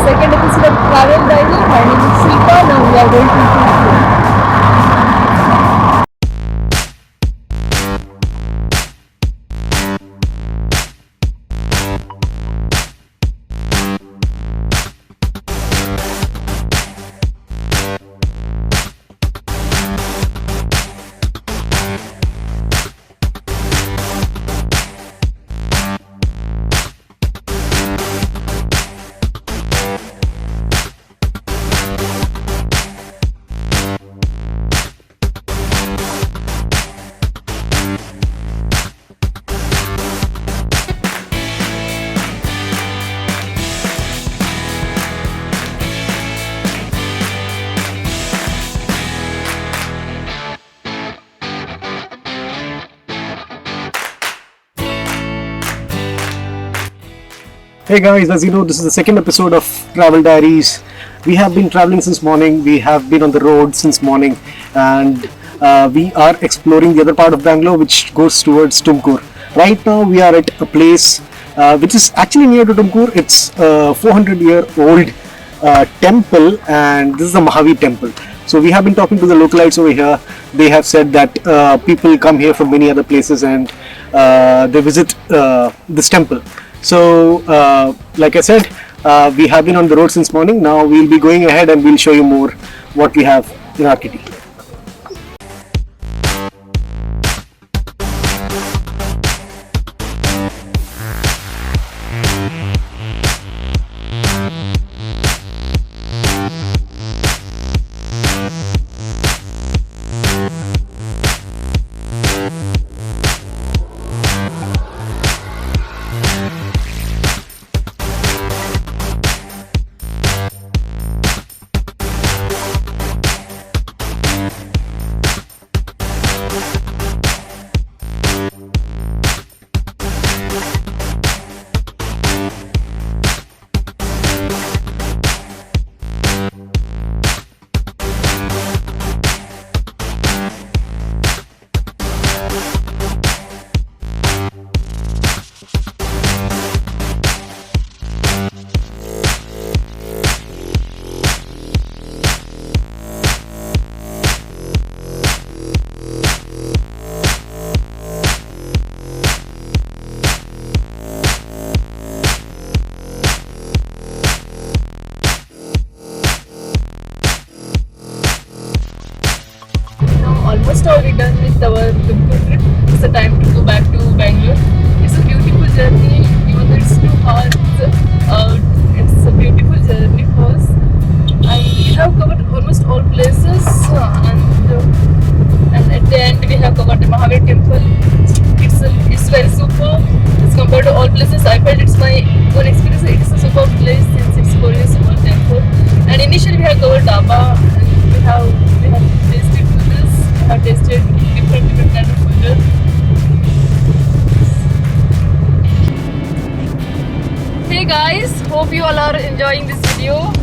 second episode of Travel Diary. My name is Shilpa. Now we are going to Tumkur. Hey guys, as you know, this is the second episode of Travel Diaries. We have been traveling since morning. We have been on the road since morning, and we are exploring the other part of Bangalore, which goes towards Tumkur. Right now, we are at a place which is actually near to Tumkur. It's a 400-year-old temple, and this is the Mahavir temple. So we have been talking to the localites over here. They have said that people come here from many other places and they visit this temple. So, like I said, we have been on the road since morning. Now we'll be going ahead and we'll show you more what we have in our kitty. Almost all we done with our Tumkur trip. It's the time to go back to Bangalore. It's a beautiful journey, even though it's too hot. It's a beautiful journey for us. And we have covered almost all places. And at the end, we have covered the Mahavir temple. It's very super. As compared to all places, I felt it's my own experience. It's a super place since it's Korea's super temple. And initially, we have covered Daba. And we have tasted food. I have tasted different kind of food. Hey guys, hope you all are enjoying this video.